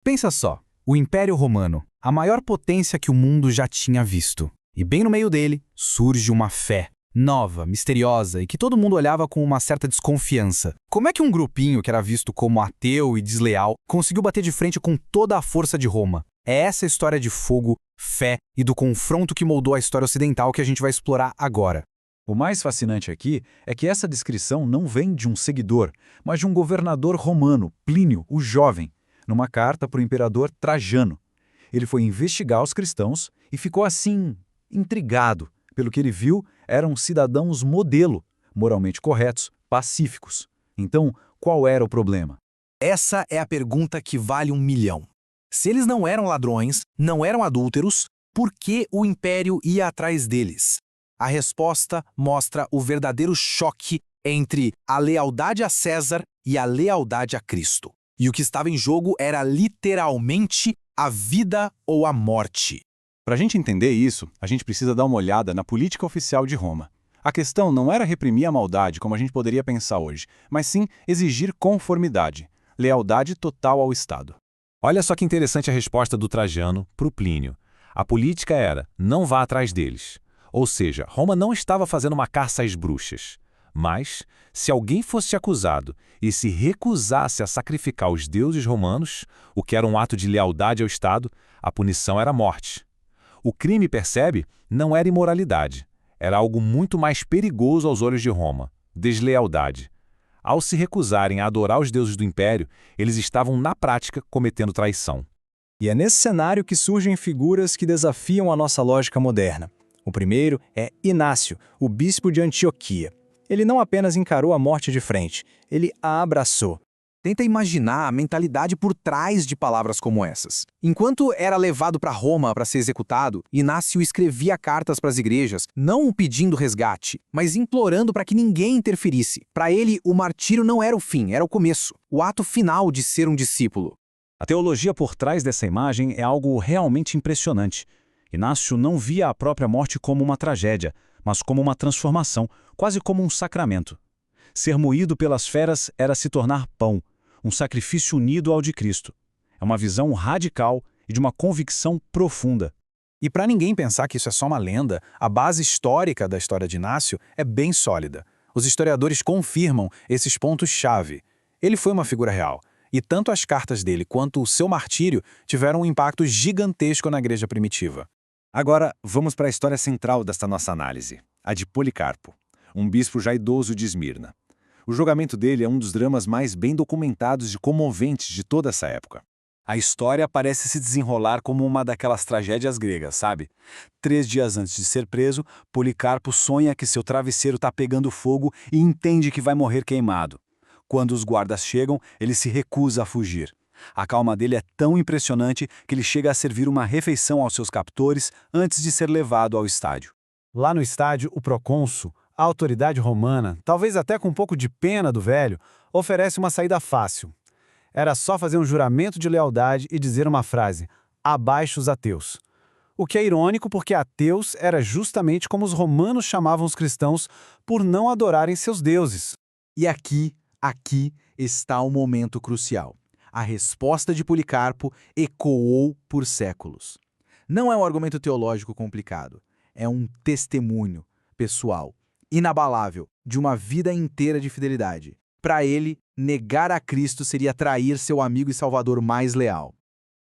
Pensa só, o Império Romano, a maior potência que o mundo já tinha visto. E bem no meio dele surge uma fé nova, misteriosa e que todo mundo olhava com uma certa desconfiança. Como é que um grupinho que era visto como ateu e desleal conseguiu bater de frente com toda a força de Roma? É essa história de fogo, fé e do confronto que moldou a história ocidental que a gente vai explorar agora. O mais fascinante aqui é que essa descrição não vem de um seguidor, mas de um governador romano, Plínio, o Jovem, numa carta para o imperador Trajano. Ele foi investigar os cristãos e ficou assim, intrigado. Pelo que ele viu, eram cidadãos modelo, moralmente corretos, pacíficos. Então, qual era o problema? Essa é a pergunta que vale 1 milhão. Se eles não eram ladrões, não eram adúlteros, por que o império ia atrás deles? A resposta mostra o verdadeiro choque entre a lealdade a César e a lealdade a Cristo. E o que estava em jogo era literalmente a vida ou a morte. Para a gente entender isso, a gente precisa dar uma olhada na política oficial de Roma. A questão não era reprimir a maldade, como a gente poderia pensar hoje, mas sim exigir conformidade, lealdade total ao Estado. Olha só que interessante a resposta do Trajano para o Plínio. A política era, não vá atrás deles. Ou seja, Roma não estava fazendo uma caça às bruxas. Mas, se alguém fosse acusado e se recusasse a sacrificar os deuses romanos, o que era um ato de lealdade ao Estado, a punição era a morte. O crime, percebe, não era imoralidade. Era algo muito mais perigoso aos olhos de Roma, deslealdade. Ao se recusarem a adorar os deuses do império, eles estavam, na prática, cometendo traição. E é nesse cenário que surgem figuras que desafiam a nossa lógica moderna. O primeiro é Inácio, o bispo de Antioquia. Ele não apenas encarou a morte de frente, ele a abraçou. Tenta imaginar a mentalidade por trás de palavras como essas. Enquanto era levado para Roma para ser executado, Inácio escrevia cartas para as igrejas, não pedindo resgate, mas implorando para que ninguém interferisse. Para ele, o martírio não era o fim, era o começo, o ato final de ser um discípulo. A teologia por trás dessa imagem é algo realmente impressionante. Inácio não via a própria morte como uma tragédia, mas como uma transformação, quase como um sacramento. Ser moído pelas feras era se tornar pão, um sacrifício unido ao de Cristo. É uma visão radical e de uma convicção profunda. E para ninguém pensar que isso é só uma lenda, a base histórica da história de Inácio é bem sólida. Os historiadores confirmam esses pontos-chave. Ele foi uma figura real, e tanto as cartas dele quanto o seu martírio tiveram um impacto gigantesco na igreja primitiva. Agora, vamos para a história central desta nossa análise, a de Policarpo, um bispo já idoso de Esmirna. O julgamento dele é um dos dramas mais bem documentados e comoventes de toda essa época. A história parece se desenrolar como uma daquelas tragédias gregas, sabe? 3 dias antes de ser preso, Policarpo sonha que seu travesseiro está pegando fogo e entende que vai morrer queimado. Quando os guardas chegam, ele se recusa a fugir. A calma dele é tão impressionante que ele chega a servir uma refeição aos seus captores antes de ser levado ao estádio. Lá no estádio, o procônsul, a autoridade romana, talvez até com um pouco de pena do velho, oferece uma saída fácil. Era só fazer um juramento de lealdade e dizer uma frase: abaixo os ateus. O que é irônico porque ateus era justamente como os romanos chamavam os cristãos por não adorarem seus deuses. E aqui está o momento crucial. A resposta de Policarpo ecoou por séculos. Não é um argumento teológico complicado. É um testemunho pessoal, inabalável, de uma vida inteira de fidelidade. Para ele, negar a Cristo seria trair seu amigo e salvador mais leal.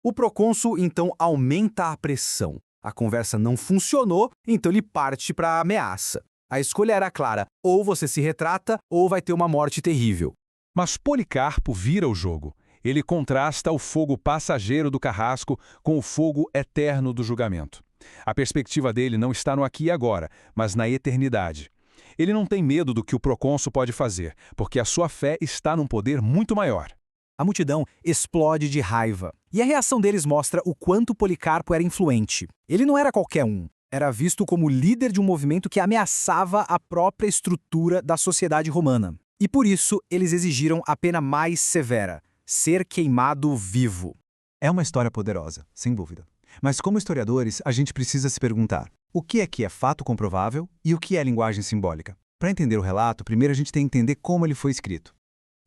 O procônsul, então, aumenta a pressão. A conversa não funcionou, então ele parte para a ameaça. A escolha era clara: ou você se retrata, ou vai ter uma morte terrível. Mas Policarpo vira o jogo. Ele contrasta o fogo passageiro do carrasco com o fogo eterno do julgamento. A perspectiva dele não está no aqui e agora, mas na eternidade. Ele não tem medo do que o procônsul pode fazer, porque a sua fé está num poder muito maior. A multidão explode de raiva, e a reação deles mostra o quanto Policarpo era influente. Ele não era qualquer um. Era visto como líder de um movimento que ameaçava a própria estrutura da sociedade romana. E por isso, eles exigiram a pena mais severa: ser queimado vivo. É uma história poderosa, sem dúvida. Mas como historiadores, a gente precisa se perguntar: o que é fato comprovável e o que é linguagem simbólica? Para entender o relato, primeiro a gente tem que entender como ele foi escrito.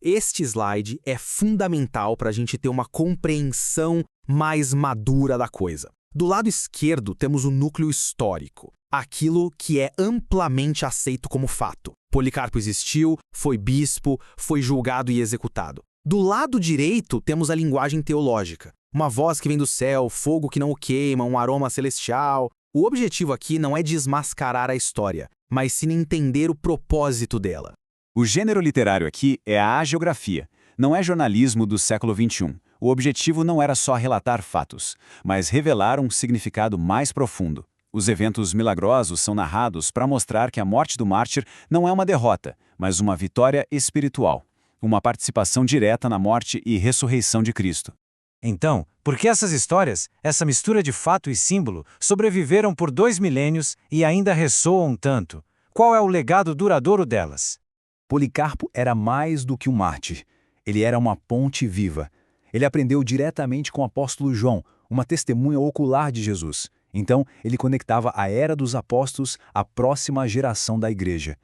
Este slide é fundamental para a gente ter uma compreensão mais madura da coisa. Do lado esquerdo temos o núcleo histórico, aquilo que é amplamente aceito como fato. Policarpo existiu, foi bispo, foi julgado e executado. Do lado direito temos a linguagem teológica, uma voz que vem do céu, fogo que não o queima, um aroma celestial. O objetivo aqui não é desmascarar a história, mas sim entender o propósito dela. O gênero literário aqui é a hagiografia, não é jornalismo do século XXI. O objetivo não era só relatar fatos, mas revelar um significado mais profundo. Os eventos milagrosos são narrados para mostrar que a morte do mártir não é uma derrota, mas uma vitória espiritual, uma participação direta na morte e ressurreição de Cristo. Então, por que essas histórias, essa mistura de fato e símbolo, sobreviveram por 2 milênios e ainda ressoam tanto? Qual é o legado duradouro delas? Policarpo era mais do que um mártir. Ele era uma ponte viva. Ele aprendeu diretamente com o apóstolo João, uma testemunha ocular de Jesus. Então, ele conectava a era dos apóstolos à próxima geração da igreja.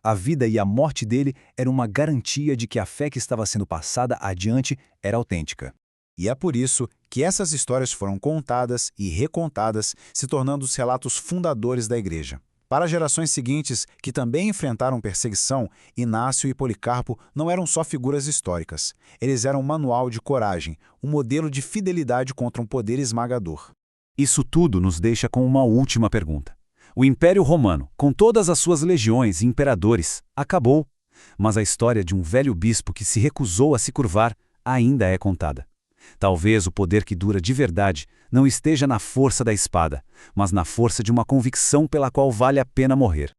A vida e a morte dele eram uma garantia de que a fé que estava sendo passada adiante era autêntica. E é por isso que essas histórias foram contadas e recontadas, se tornando os relatos fundadores da igreja. Para gerações seguintes, que também enfrentaram perseguição, Inácio e Policarpo não eram só figuras históricas. Eles eram um manual de coragem, um modelo de fidelidade contra um poder esmagador. Isso tudo nos deixa com uma última pergunta. O Império Romano, com todas as suas legiões e imperadores, acabou. Mas a história de um velho bispo que se recusou a se curvar ainda é contada. Talvez o poder que dura de verdade não esteja na força da espada, mas na força de uma convicção pela qual vale a pena morrer.